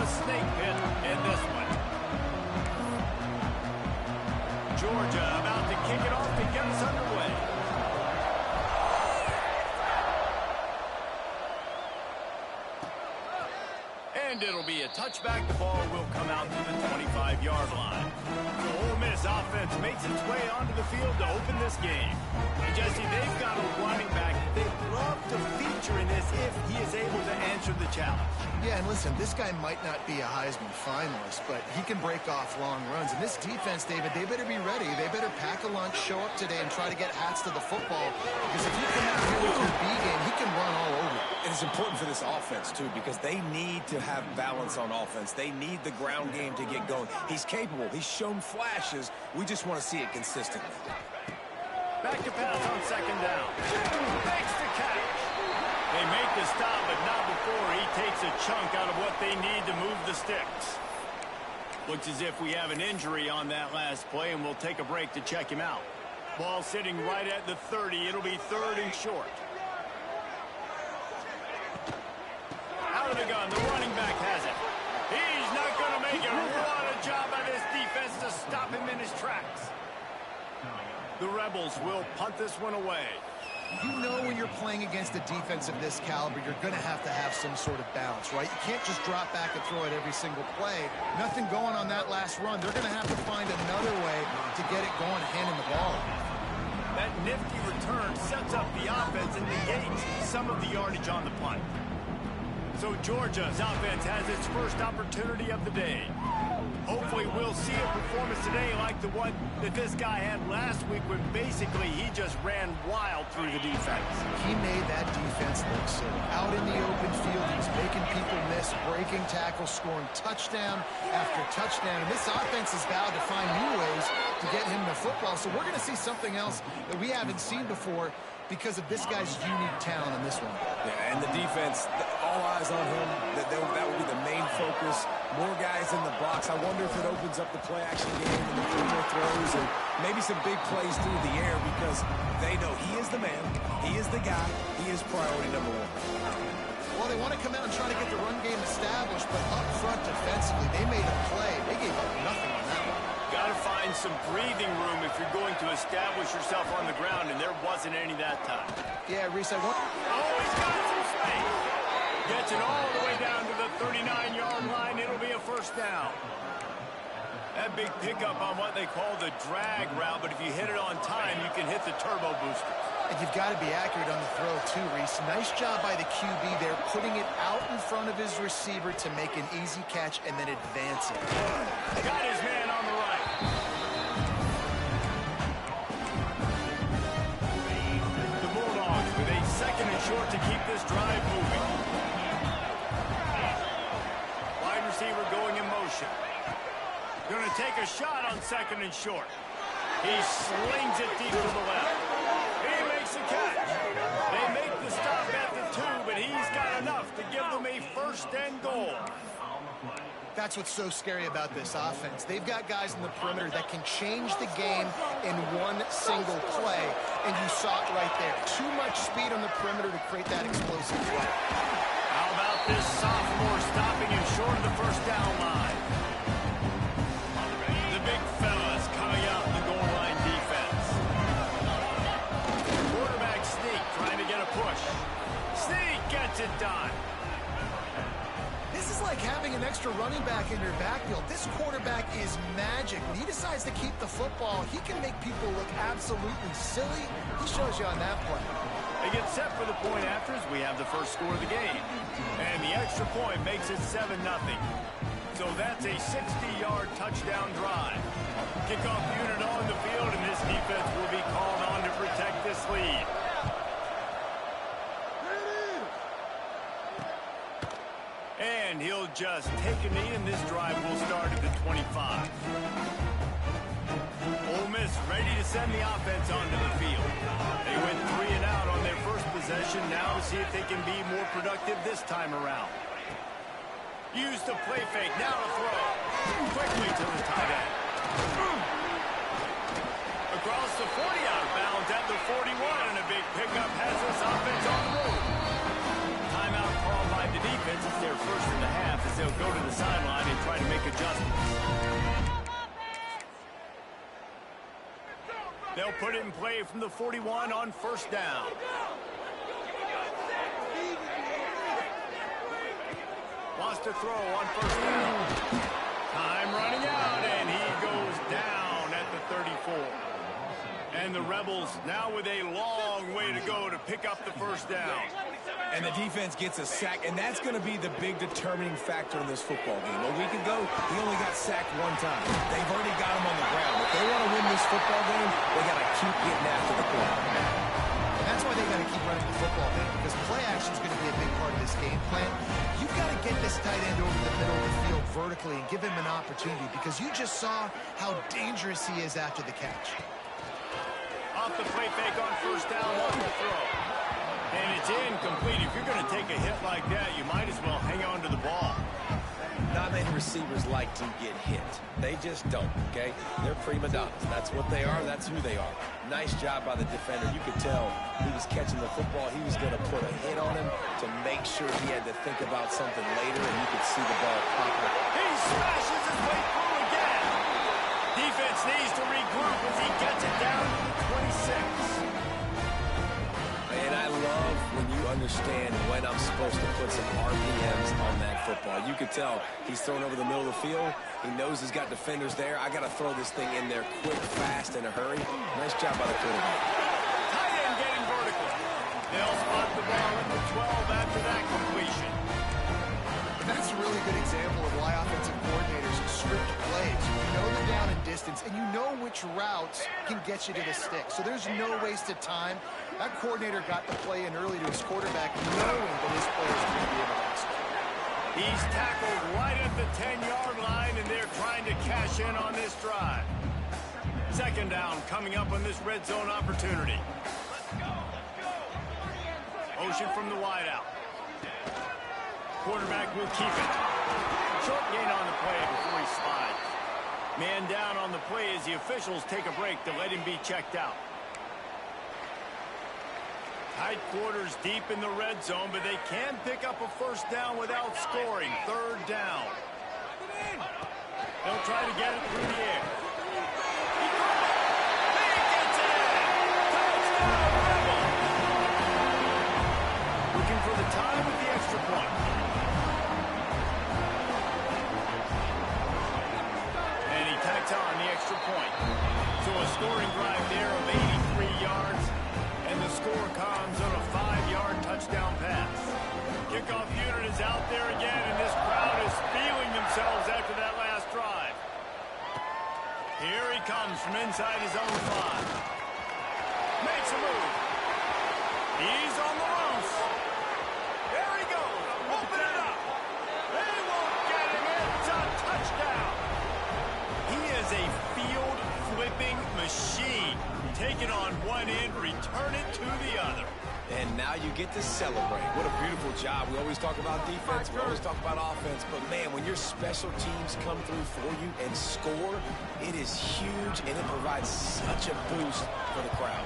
snake pit in this one. Georgia about to kick it off to get us underway. And it'll be a touchback. The ball will come out to the 25-yard line. The Ole Miss offense makes its way onto the field to open this game. And Jesse, they've got a running back they'd love to feature in this if he is able to answer the challenge. Yeah, and listen, this guy might not be a Heisman finalist, but he can break off long runs. And this defense, David, they better be ready. They better pack a lunch, show up today, and try to get hats to the football. Because if you come out here with your B game, he can run all over. And it's important for this offense, too, because they need to have balance on offense. They need the ground game to get going. He's capable. He's shown flashes. We just want to see it consistently. Back to pass on second down. Makes the catch. They make the stop, but not before he takes a chunk out of what they need to move the sticks. Looks as if we have an injury on that last play, and we'll take a break to check him out. Ball sitting right at the 30. It'll be third and short. Out of the gun, the running back has it. He's not going to make it. What a job by this defense to stop him in his tracks. The Rebels will punt this one away. You know when you're playing against a defense of this caliber, you're going to have some sort of balance, right? You can't just drop back and throw it every single play. Nothing going on that last run. They're going to have to find another way to get it going, handing the ball. That nifty return sets up the offense and negates some of the yardage on the punt. So Georgia's offense has its first opportunity of the day. Hopefully we'll see a performance today like the one that this guy had last week when basically he just ran wild through the defense. He made that defense look silly. Out in the open field, he's making people miss, breaking tackles, scoring touchdown after touchdown. And this offense is vowed to find new ways to get him the football. So we're going to see something else that we haven't seen before because of this guy's unique talent in this one. Yeah, and the defense, all eyes on him. That will be the main focus. More guys in the box. I wonder if it opens up the play-action game and the more throws and maybe some big plays through the air because they know he is the man, he is the guy, he is priority number one. Well, they want to come out and try to get the run game established, but up front defensively, they made a play. They gave up nothing on that one. Got to find some breathing room if you're going to establish yourself on the ground, and there wasn't any that time. Yeah, Reese, I want... Oh, he's got some space. Gets it all the way down to the 39-yard line. It'll be a first down. That big pickup on what they call the drag route, but if you hit it on time, you can hit the turbo booster. And you've got to be accurate on the throw, too, Reese. Nice job by the QB there, putting it out in front of his receiver to make an easy catch and then advance it. Got his man on the right. The Bulldogs with a second and short to keep this drive moving. Wide receiver going in motion. Going to take a shot on second and short. He slings it deep to the left. He makes a catch. They make the stop at the 2, but he's got enough to give them a first and goal. That's what's so scary about this offense. They've got guys in the perimeter that can change the game in one single play, and you saw it right there. Too much speed on the perimeter to create that explosive play. How about this sophomore stopping him short of the first down line? The big fellas coming out in the goal line defense. Quarterback sneak trying to get a push. Sneak gets it done. This is like having an extra running back in your backfield. This quarterback is magic. When he decides to keep the football, he can make people look absolutely silly. He shows you on that play. They get set for the point after as we have the first score of the game. And the extra point makes it 7-0. So that's a 60-yard touchdown drive. Kickoff unit on the field, and this defense will be called on to protect this lead. And he'll just take a knee, and this drive will start at the 25. Ole Miss ready to send the offense onto the field. They went 3 and out on their first possession. Now to see if they can be more productive this time around. Use the play fake. Now to throw. Quickly to the tight end. Across the 40, out of bounds at the 41, and a big pickup has this offense on the road. Timeout called by the defense. It's their first in the half as they'll go to the sideline. They'll put it in play from the 41 on first down. Wants to throw on first down. Time running out, and he goes down at the 34. And the Rebels now with a long way to go to pick up the first down. And the defense gets a sack, and that's going to be the big determining factor in this football game. A week ago, he only got sacked one time. They've already got him on the ground. If they want to win this football game, they got to keep getting after the ball. That's why they got to keep running the football, man, because play action is going to be a big part of this game plan. You've got to get this tight end over the middle of the field vertically and give him an opportunity, because you just saw how dangerous he is after the catch. Off the play fake on first down, on the throw. And it's incomplete. If you're going to take a hit like that, you might as well hang on to the ball. Not many receivers like to get hit. They just don't, okay? They're prima donnas. That's what they are. That's who they are. Nice job by the defender. You could tell he was catching the football. He was going to put a hit on him to make sure he had to think about something later, and you could see the ball pop up. He smashes his way through again. Defense needs to regroup as he gets it down to the 26. And I love when you understand when I'm supposed to put some RPMs on that football. You can tell he's thrown over the middle of the field. He knows he's got defenders there. I got to throw this thing in there quick, fast, in a hurry. Nice job by the quarterback. Tight end getting vertical. They'll spot the ball at the 12 after that completion. That's a really good example of why offensive coordinators script plays. You know the down and distance, and you know which routes can get you to the stick. So there's no wasted time. That coordinator got the play in early to his quarterback, knowing that his players are going to be able to execute. He's tackled right at the 10-yard line, and they're trying to cash in on this drive. Second down coming up on this red zone opportunity. Motion from the wideout. Quarterback will keep it. Short gain on the play before he slides. Man down on the play as the officials take a break to let him be checked out. Tight quarters deep in the red zone, but they can pick up a first down without scoring. Third down. They'll try to get it through the air. He gets it in. Touchdown, Rebels. Looking for the time with the extra point. And he tacks on the extra point. So a scoring drive there of 83 yards. And the score comes on a 5-yard touchdown pass. Kickoff unit is out there again, and this crowd is feeling themselves after that last drive. Here he comes from inside his own 5. Makes a move. He's on the loose. There he goes. Open it up. They won't get him. It's a touchdown. He is a field-flipping machine. Take it on one end, return it to the other. And now you get to celebrate. What a beautiful job. We always talk about defense. We always talk about offense. But, man, when your special teams come through for you and score, it is huge, and it provides such a boost for the crowd.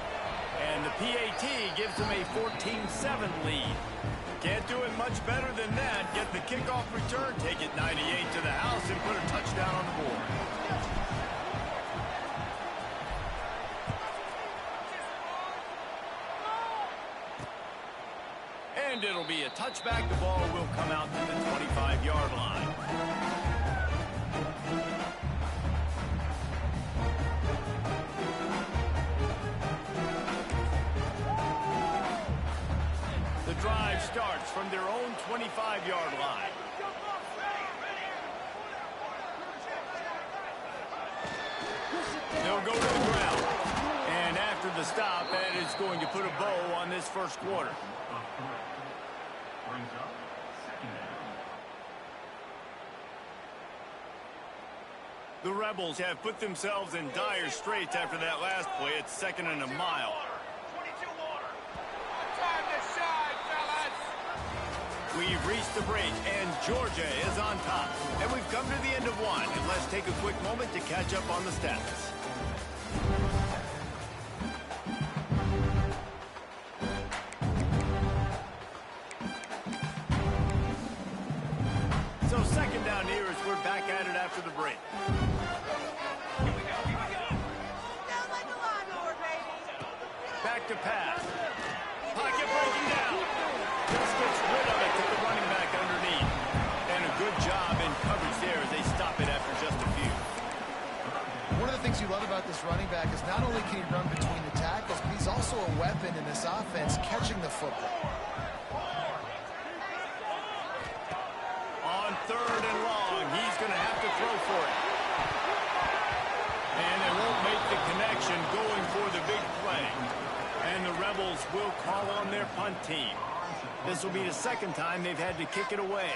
And the PAT gives them a 14-7 lead. Can't do it much better than that. Get the kickoff return, take it 98 to the house, and put a touchdown on the board. And it'll be a touchback. The ball will come out to the 25-yard line. The drive starts from their own 25-yard line. They'll go to the ground. And after the stop, that is going to put a bow on this first quarter. The Rebels have put themselves in dire straits after that last play. It's 2nd and a mile. We've reached the break, and Georgia is on top. And we've come to the end of one. And let's take a quick moment to catch up on the stats. So 2nd down here as we're back at it after the break. Sound like a lawnmower, baby. back to pass. Pocket breaking down. Just gets rid of it to the running back underneath. And a good job in coverage there as they stop it after just a few. One of the things you love about this running back is not only can he run between the tackles, but he's also a weapon in this offense catching the football. On 3rd and long, he's going to have to throw for it. And they won't make the connection going for the big play. And the Rebels will call on their punt team. This will be the second time they've had to kick it away.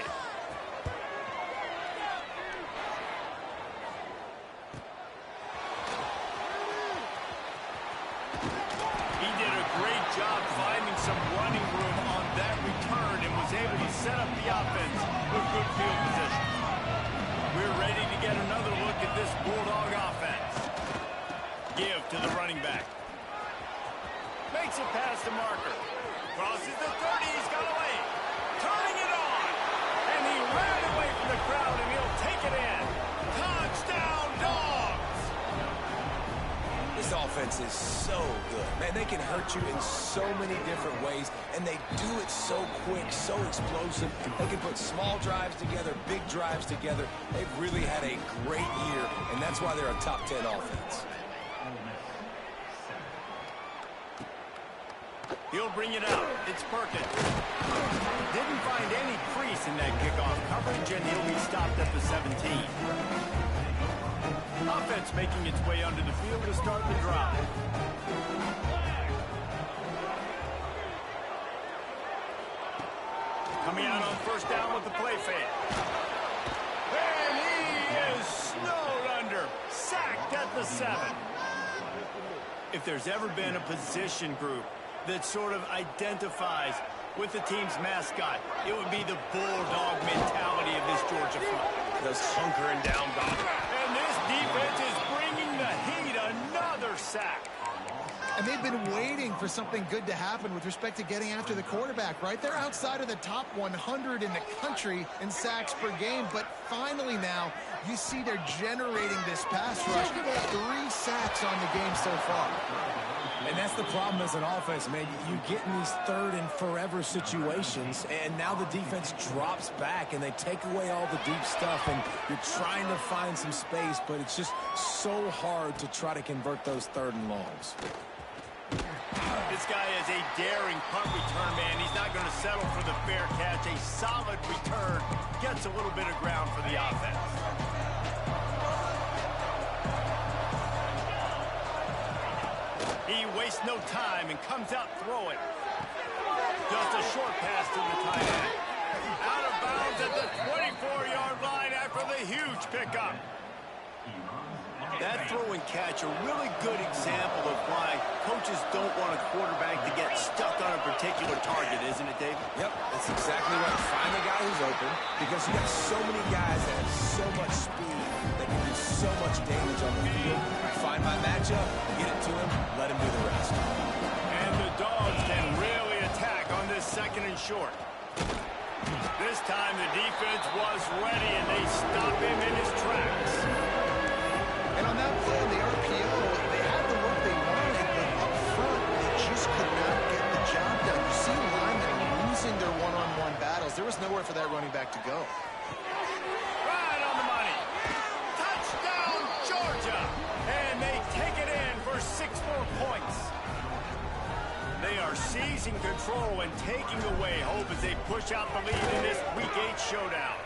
He did a great job finding some running room on that return and was able to set up the offense with good field position. We're ready to get another look at this Bulldog offense. Give to the running back. Makes it past the marker. Crosses the 30. He's got away. Turning it on. And he ran away from the crowd, and he'll take it in. Touchdown, Dogs! This offense is so good. Man, they can hurt you in so many different ways, and they do it so quick, so explosive. They can put small drives together, big drives together. They've really had a great year, and that's why they're a top 10 offense. He'll bring it out. It's Perkins. Didn't find any crease in that kickoff coverage, and he'll be stopped at the 17. Offense making its way onto the field to start the drive. Coming out on 1st down with the play fake. And he is snowed under. Sacked at the 7. If there's ever been a position group that sort of identifies with the team's mascot, it would be the Bulldog mentality of this Georgia front. Those hunkering down bodies. And this defense is bringing the heat. Another sack. And they've been waiting for something good to happen with respect to getting after the quarterback, right? They're outside of the top 100 in the country in sacks per game, but finally now you see they're generating this pass rush. 3 sacks on the game so far. And that's the problem as an offense, man. You get in these 3rd and forever situations, and now the defense drops back, and they take away all the deep stuff, and you're trying to find some space, but it's just so hard to try to convert those 3rd and longs. This guy is a daring punt return, man. He's not going to settle for the fair catch. A solid return gets a little bit of ground for the offense. He wastes no time and comes out throwing. Just a short pass to the tight end. Out of bounds at the 24-yard line after the huge pickup. That throw and catch, a really good example of why coaches don't want a quarterback to get stuck on a particular target, isn't it, David? Yep, that's exactly right. Find the guy who's open, because you got so many guys that have so much speed that can do so much damage on the field. Find my matchup, get it to him, let him do the rest. And the Dogs can really attack on this 2nd and short. This time the defense was ready, and they stop him in his tracks. And on that play on the RPO, they had the look they wanted, but up front, they just could not get the job done. You see linemen losing their one-on-one battles. There was nowhere for that running back to go. Right on the money. Touchdown, Georgia. And they take it in for 6 more points. They are seizing control and taking away hope as they push out the lead in this Week 8 showdown.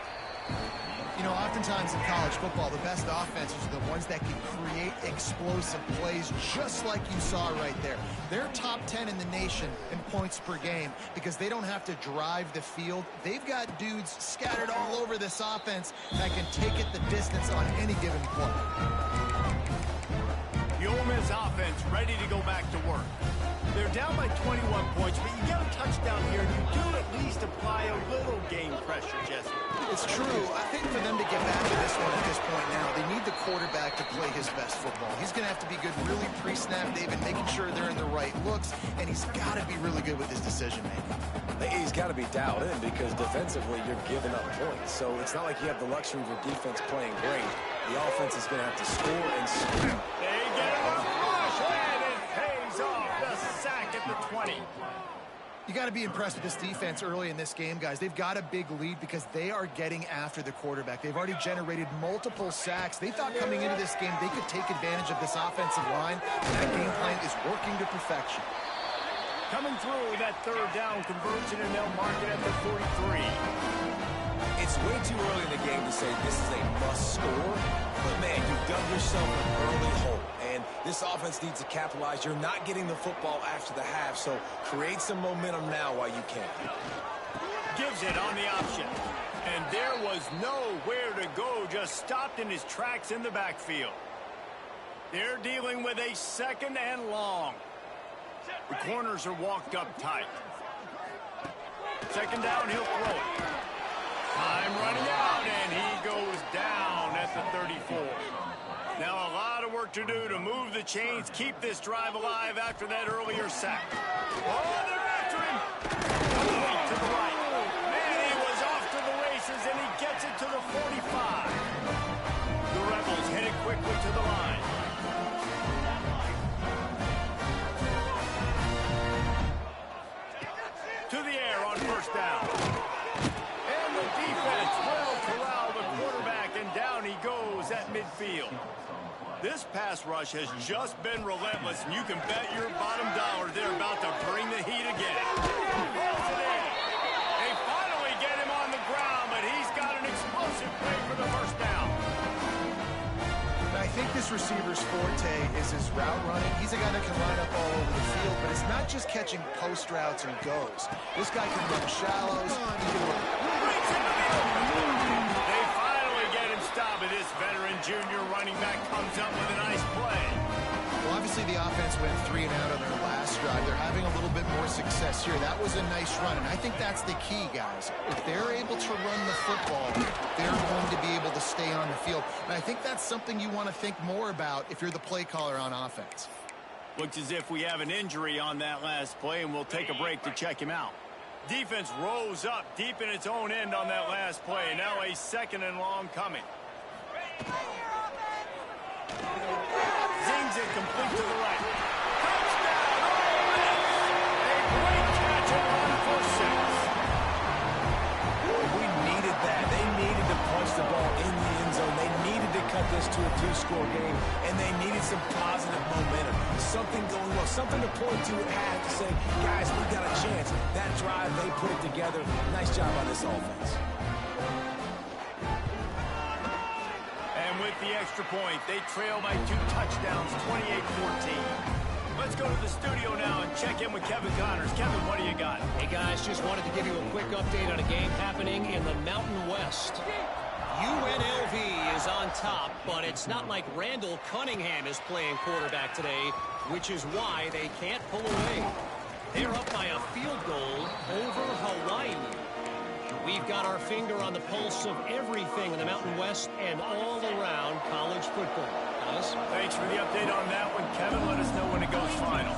You know, oftentimes in college football, the best offenses are the ones that can create explosive plays, just like you saw right there. They're top 10 in the nation in points per game because they don't have to drive the field. They've got dudes scattered all over this offense that can take it the distance on any given play. The Ole Miss offense ready to go back to work. They're down by 21 points, but you get a touchdown here, and you do at least apply a little game pressure, Jesse. It's true. I think for them to get back to this one at this point now, they need the quarterback to play his best football. He's going to have to be good really pre-snap, David, making sure they're in the right looks, and he's got to be really good with his decision-making. He's got to be dialed in because defensively you're giving up points. So it's not like you have the luxury of your defense playing great. The offense is going to have to score and score. They get enough rush, and it pays off. The sack at 20. You got to be impressed with this defense early in this game, guys. They've got a big lead because they are getting after the quarterback. They've already generated multiple sacks. They thought coming into this game they could take advantage of this offensive line, and that game plan is working to perfection. Coming through with that third down conversion, and they'll mark it at the 43. It's way too early in the game to say this is a must score, but man, you've dug yourself an early hole, and this offense needs to capitalize. You're not getting the football after the half, so create some momentum now while you can. Gives it on the option, and there was nowhere to go, just stopped in his tracks in the backfield. They're dealing with a second and long. The corners are walked up tight. Second down, he'll throw it. Time running out, and he goes down at the 34. Now a lot of work to do to move the chains, keep this drive alive after that earlier sack. Oh, they're after him. To the right. Man, he was off to the races, and he gets it to the 45. The Rebels headed quickly to the line. To the air on first down. Defense will corral the quarterback, and down he goes at midfield. This pass rush has just been relentless, and you can bet your bottom dollar they're about to bring the heat again. They finally get him on the ground, but he's got an explosive play for the first down. I think this receiver's forte is his route running. He's a guy that can line up all over the field, but it's not just catching post routes and goes. This guy can run shallows. He can run. They finally get him stopped, and this veteran junior running back comes up with a nice play. Well, obviously the offense went 3 and out on their last drive. They're having a little bit more success here. That was a nice run, and I think that's the key, guys. If they're able to run the football, they're going to be able to stay on the field. And I think that's something you want to think more about if you're the play caller on offense. Looks as if we have an injury on that last play, and we'll take a break to check him out. Defense rose up deep in its own end on that last play. Now a second and long coming. Zings it complete to the right. Touchdown, Ole Miss! A great catch and run for 6. We needed that. They needed to punch the ball in the end zone. They needed to cut this to a 2-score game, and they needed some positive momentum. Something going well, something to point to at half to say, guys, we got a chance. That drive, they put it together. Nice job on this offense. And with the extra point, they trail by 2 touchdowns, 28-14. Let's go to the studio now and check in with Kevin Connors. Kevin, what do you got? Hey, guys, just wanted to give you a quick update on a game happening in the Mountain West. UNLV is on top, but it's not like Randall Cunningham is playing quarterback today, which is why they can't pull away. They're up by a field goal over Hawaii. We've got our finger on the pulse of everything in the Mountain West and all around college football. Guys? Thanks for the update on that one, Kevin. Let us know when it goes final.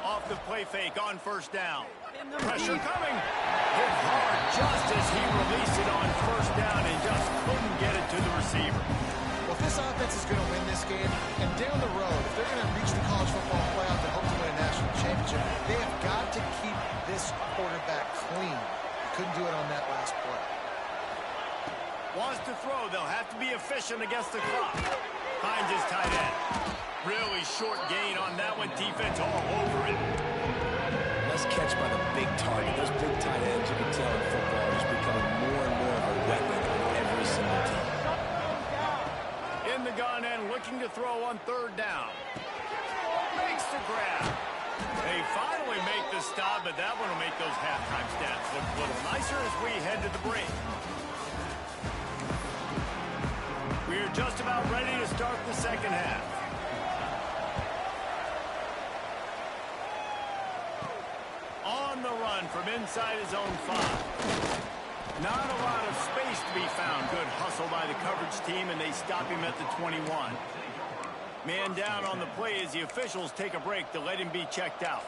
Off the play fake on first down. Pressure coming. Hit hard just as he released it on first down and just couldn't get it to the receiver. Well, if this offense is going to win this game, and down the road, if they're going to reach the college football playoff and hope to win a national championship, they have got to keep this quarterback clean. Couldn't do it on that last play. Wants to throw. They'll have to be efficient against the clock. Finds his tight end. Really short gain on that one. Defense all over it. Nice catch by the big target. Those big tight ends, you can tell in football, are just becoming more and more of a weapon on every single team. In the gun and looking to throw on third down. Makes the grab. They finally make the stop, but that one will make those halftime stats look a little nicer as we head to the break. We're just about ready to start the second half. On the run from inside his own 5. Not a lot of space to be found. Good hustle by the coverage team, and they stop him at the 21. Man down on the play as the officials take a break to let him be checked out.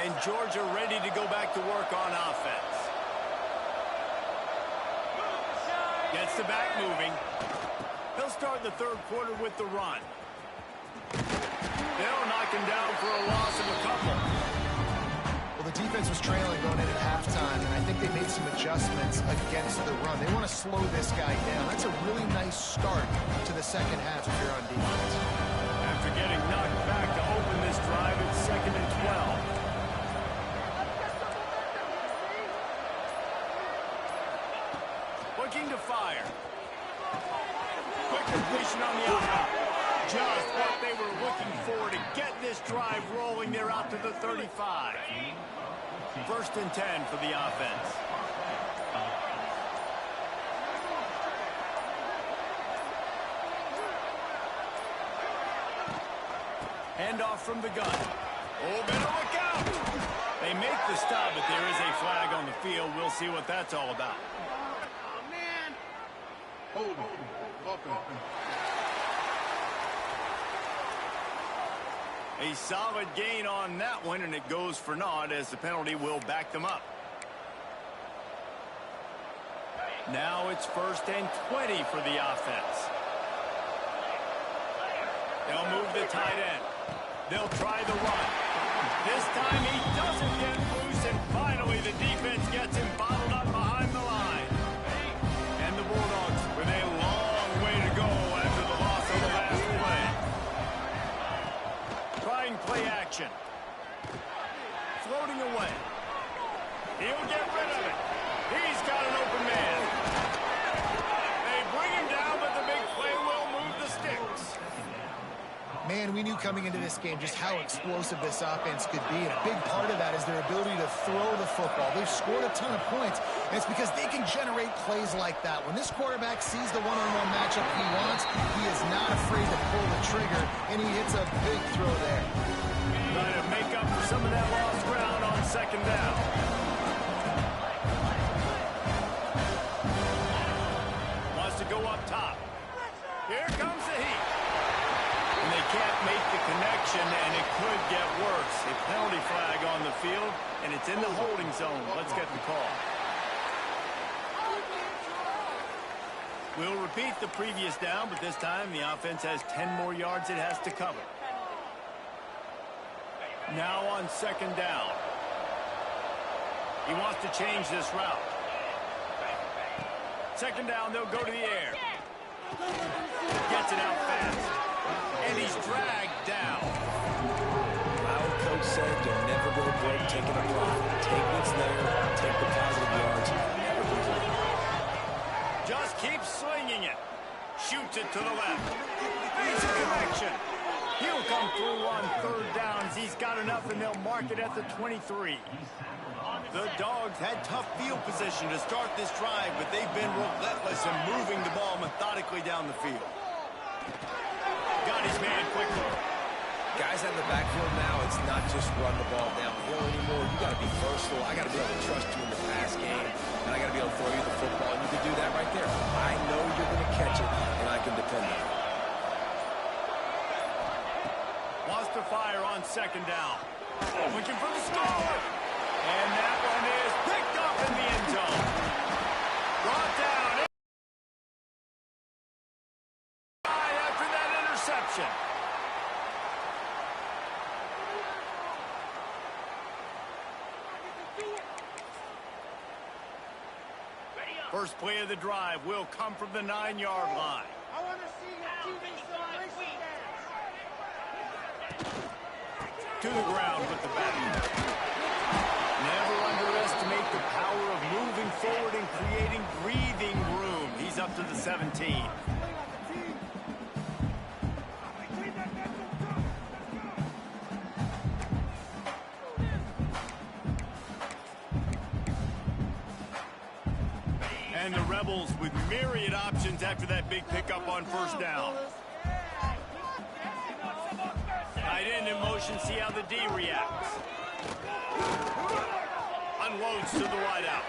And Georgia ready to go back to work on offense. Gets the back moving. He'll start the third quarter with the run. They'll knock him down for a loss of a couple. Well, the defense was trailing going in at halftime, and I think they made some adjustments against the run. They want to slow this guy down. That's a really nice start to the second half if you're on defense. After getting knocked back to open this drive, it's 2nd and 12. Looking to fire. Quick completion on the outside. Just what they were looking for to get this drive rolling. They're out to the 35. 1st and 10 for the offense. Handoff from the gun. Oh, better look out. They make the stop, but there is a flag on the field. We'll see what that's all about. Oh, man. Hold on. A solid gain on that one, and it goes for naught as the penalty will back them up. Now it's 1st and 20 for the offense. They'll move the tight end. They'll try the run. This time he doesn't get loose, and finally the defense gets him bottled up behind the line. And the Bulldogs with a long way to go after the loss of the last play. Trying play action. Floating away. He'll get rid of it. He's got an open man. They bring him down, but the big play will move the sticks. Man, we knew coming into this game just how explosive this offense could be. And a big part of that is their ability to throw the football. They've scored a ton of points, and it's because they can generate plays like that. When this quarterback sees the one-on-one matchup he wants, he is not afraid to pull the trigger, and he hits a big throw there. Trying to make up for some of that lost ground on 2nd down. Wants to go up top. Here comes the heat. And they can't make the connection, and it could get worse. A penalty flag on the field, and it's in the holding zone. Let's get the call. We'll repeat the previous down, but this time the offense has 10 more yards it has to cover. Now on 2nd down. He wants to change this route. 2nd down, they'll go to the air. Gets it out fast. And he's dragged down. My old coach said you're never going to break taking a profit. Take what's there, take the positive yards, never complain. Just keep slinging it. Shoots it to the left. Needs a connection. He'll come through on 3rd down as he's got enough, and they'll mark it at the 23. The Dogs had tough field position to start this drive, but they've been relentless in moving the ball methodically down the field. Got his man quickly. Guys out in the backfield now, it's not just run the ball downhill anymore. You got to be versatile. I got to be able to trust you in the pass game, and I got to be able to throw you the football, and you can do that right there. I know you're going to catch it, and I can depend on it. Wants to fire on 2nd down. Looking for the score. And that one is picked up in the end zone. Brought down. After that interception. First play of the drive will come from the 9-yard line. I want to see your TV celebration dance. To the ground with the bat. Never underestimate the power of moving forward and creating breathing room. He's up to the 17. And the Rebels with myriad options after that big pickup on 1st down. Tight end in motion, see how the D reacts. Unloads to the wide out.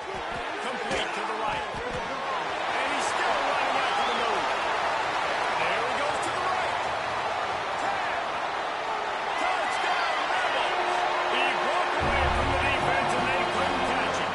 Complete to the right. And he's still running out to the move. There he goes to the right. Touchdown, Rebels! He broke away from the defense and they couldn't catch him.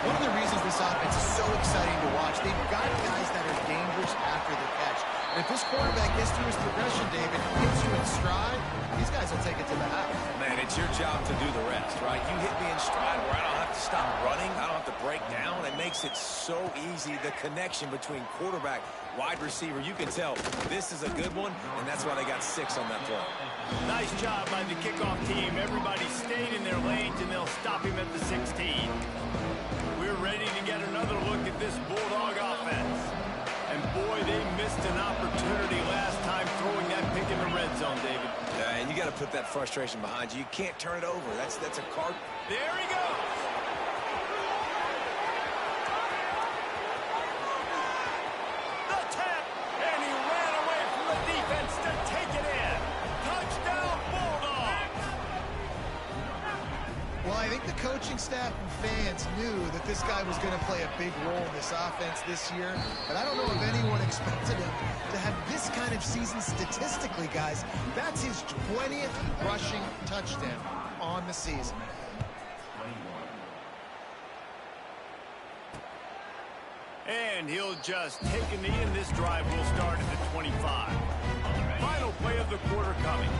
One of the reasons this offense is so exciting to watch, they've got guys that are dangerous after the catch. If this quarterback gets through his progression, David, hits you in stride, these guys will take it to the house. Man, it's your job to do the rest, right? You hit me in stride where I don't have to stop running. I don't have to break down. It makes it so easy, the connection between quarterback, wide receiver. You can tell this is a good one, and that's why they got 6 on that play. Nice job by the kickoff team. Everybody stayed in their lanes, and they'll stop him at the 16. We're ready to get another look at this Bulldog offense. And boy, they missed an opportunity last time throwing that pick in the red zone, David. Yeah, and you got to put that frustration behind you. You can't turn it over. That's a card. There he goes. The tap, and he ran away from the defense to take it in. Touchdown, Bulldogs. Well, I think the coaching staff and fans knew that this guy was going to play a big role in this offense this year, but I don't know if anyone expected him to have this kind of season statistically, guys. That's his 20th rushing touchdown on the season. And he'll just take a knee, and this drive will start at the 25. Final play of the quarter coming.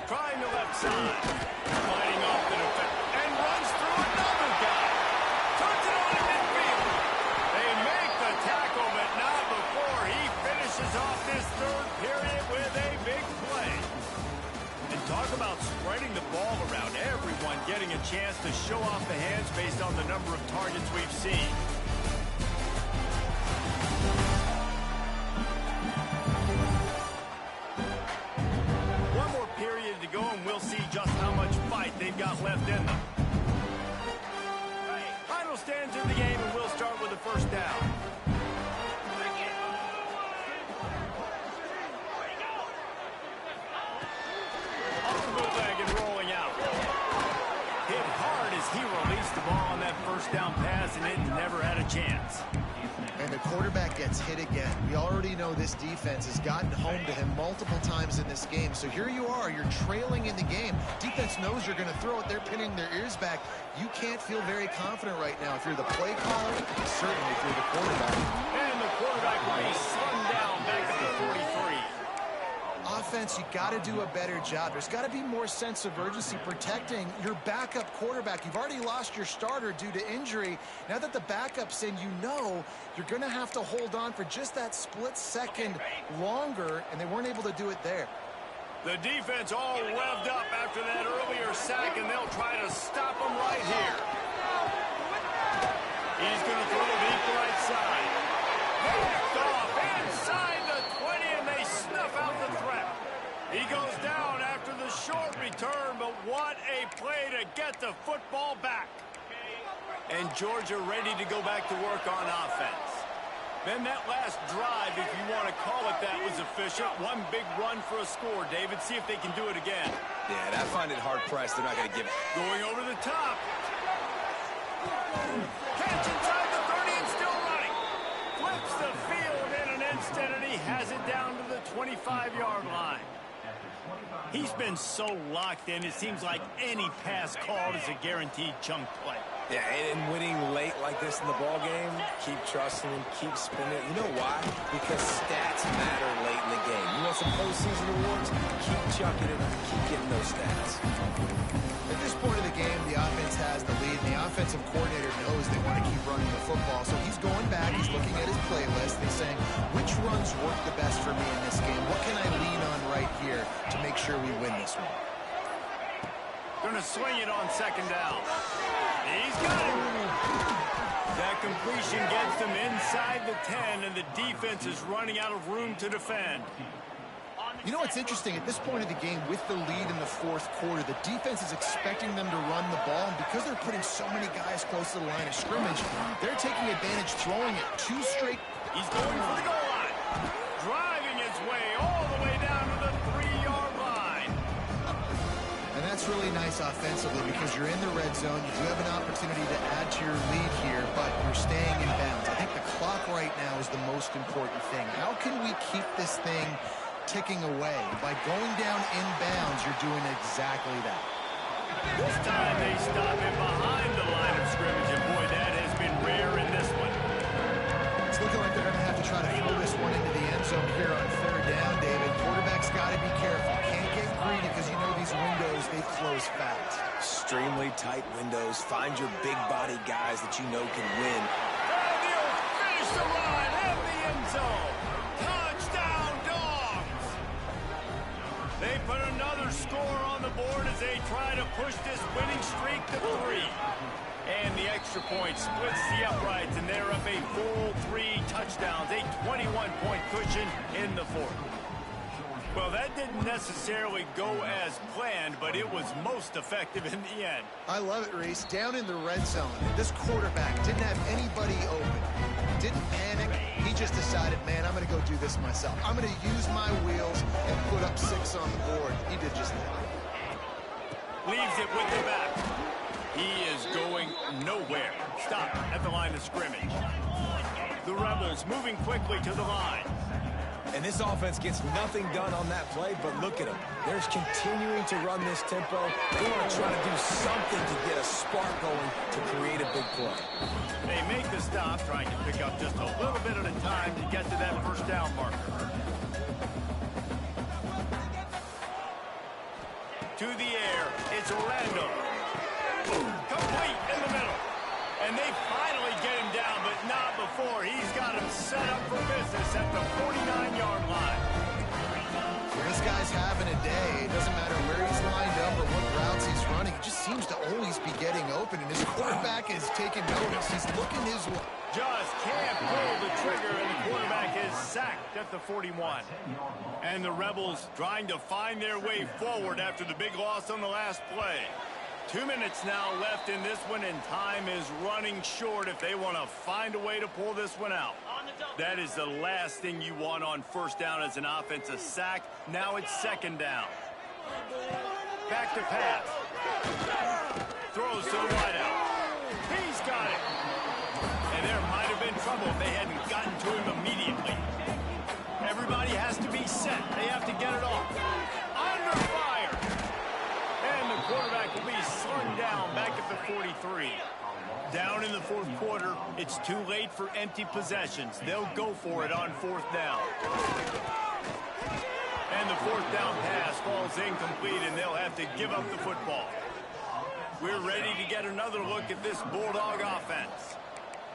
Trying the left side. Fighting off the defense. And runs through another guy. Turns it on in midfield. They make the tackle, but not before he finishes off this third period with a big play. And talk about spreading the ball around. Everyone getting a chance to show off the hands based on the number of targets we've seen. To go, and we'll see just how much fight they've got left in them. Final stands in the game, and we'll start with the first down. Off the bootleg and rolling out. Hit hard as he released the ball on that first down pass, and it never had a chance. And the quarterback gets hit again. We already know this defense has gotten home to him multiple times in this game. So here you are, you're trailing in the game. Defense knows you're going to throw it. They're pinning their ears back. You can't feel very confident right now if you're the play caller, and certainly if you're the quarterback. And the quarterback will be slung down back at the 43. Offense, you got to do a better job. There's got to be more sense of urgency protecting your backup quarterback. You've already lost your starter due to injury. Now that the backup's in, you know you're going to have to hold on for just that split second longer, and they weren't able to do it there. The defense all revved up after that earlier sack, and they'll try to stop him right here. He's going to throw deep right side. Picked off inside the 20, and they snuff out the threat. He goes down after the short return, but what a play to get the football back. And Georgia ready to go back to work on offense. Then that last drive, if you want to call it that, was efficient. One big run for a score. David, see if they can do it again. Yeah, I find it hard-pressed. They're not going to give it. Going over the top. Catch inside the 30 and still running. Flips the field in an instant, and he has it down to the 25-yard line. He's been so locked in, it seems like any pass called is a guaranteed chunk play. Yeah, and winning late like this in the ball game, keep trusting him, keep spinning. You know why? Because stats matter late in the game. You want some postseason awards? Keep chucking it, keep getting those stats. At this point of the game, the offense has the lead, and the offensive coordinator knows they want to keep running the football. So he's going back, he's looking at his playlist, and he's saying, which runs work the best for me in this game? What can I lean on right here to make sure we win this one? Gonna swing it on second down. He's got it. That completion gets them inside the 10, and the defense is running out of room to defend. You know what's interesting? At this point of the game, with the lead in the fourth quarter, the defense is expecting them to run the ball, and because they're putting so many guys close to the line of scrimmage, they're taking advantage, throwing it two straight. He's going for the goal line. Driving his way all the way down to the 3-yard line. And that's really nice offensively because you're in the red zone. You do have an opportunity to add to your lead here, but you're staying in bounds. I think the clock right now is the most important thing. How can we keep this thing ticking away? By going down in bounds, you're doing exactly that. This time they stop him behind the line of scrimmage, and boy, that has been rare in this one. Looking like they're going to have to try to throw this one into the end zone here on third down, David. Quarterback's got to be careful. Can't get greedy because you know these windows, they close fast. Extremely tight windows. Find your big body guys that you know can win. And he'll finish the run in the end zone. Touchdown, Dogs! They put another score on the board as they try to push this winning streak to 3. And the extra point splits the uprights, and they're up a full 3 touchdowns, a 21-point cushion in the fourth. Well, that didn't necessarily go as planned, but it was most effective in the end. I love it, Reese. Down in the red zone, this quarterback didn't have anybody open. Didn't panic. He just decided, man, I'm going to go do this myself. I'm going to use my wheels and put up 6 on the board. He did just that. Leaves it with the back. He is going nowhere. Stop at the line of scrimmage. The Rebels moving quickly to the line. And this offense gets nothing done on that play, but look at them. They're continuing to run this tempo. They want to try to do something to get a spark going to create a big play. They make the stop, trying to pick up just a little bit at a time to get to that first down marker. To the air, it's Orlando. Complete in the middle. And they finally get him down, but not before. He's got him set up for business at the 49-yard line. This guy's having a day. It doesn't matter where he's lined up or what routes he's running. He just seems to always be getting open, and his quarterback is taking notice. He's looking his way. Just can't pull the trigger, and the quarterback is sacked at the 41. And the Rebels trying to find their way forward after the big loss on the last play. 2 minutes now left in this one, and time is running short if they want to find a way to pull this one out. That is the last thing you want on first down as an offense, a sack. Now it's second down. Back to pass. Throws to the wideout. He's got it. And there might have been trouble if they hadn't gotten to him immediately. Everybody has to be set. They have to get it off. Under fire. And the quarterback will be slung down back at the 43. Down in the fourth quarter, it's too late for empty possessions. They'll go for it on fourth down. And the fourth down pass falls incomplete, and they'll have to give up the football. We're ready to get another look at this Bulldog offense.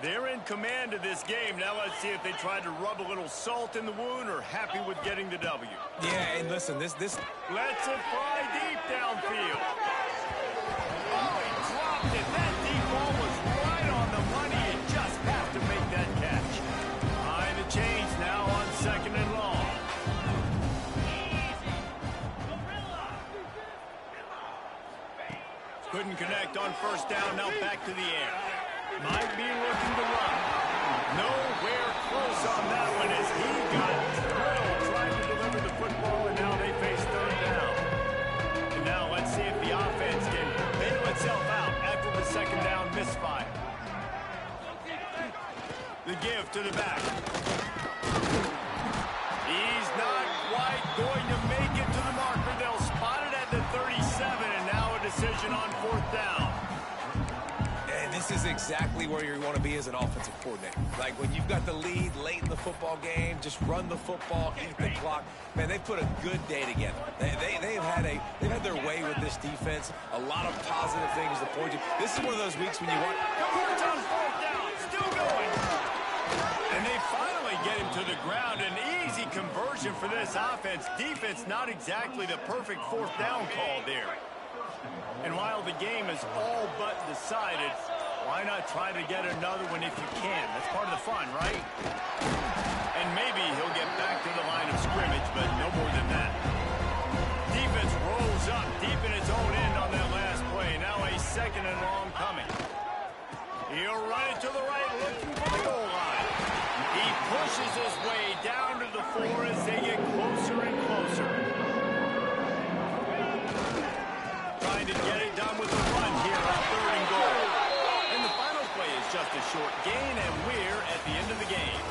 They're in command of this game. Now let's see if they try to rub a little salt in the wound or happy with getting the W. Yeah, and listen, this Lets it fly deep downfield. Oh, he dropped it. That deep ball was right on the money. You just have to make that catch. Behind the chains now on second and long. Couldn't connect on first down. Now back to the air. Might be looking to run. Nowhere close on that one as he got drilled trying to deliver the football, and now they face third down. And now let's see if the offense can bail itself out after the second down misfire. The give to the back. He's not quite going to make it to the marker. They'll spot it at the 37, and now a decision on fourth down. This is exactly where you want to be as an offensive coordinator. Like when you've got the lead late in the football game, just run the football, eat the clock. Man, they put a good day together. They've had their way with this defense. A lot of positive things to point to. This is one of those weeks when you want. It's on fourth down, still going. And they finally get him to the ground. An easy conversion for this offense. Defense not exactly the perfect fourth down call there. And while the game is all but decided, why not try to get another one if you can? That's part of the fun, right? And maybe he'll get back to the line of scrimmage, but no more than that. Defense rolls up deep in its own end on that last play. Now a second and long coming. He'll run it to the right, looking for the goal line. He pushes his way down to the 4 as they get closer and closer. Trying to get it done with a run here on third and goal. And the final play is just a short gain, and we're at the end of the game.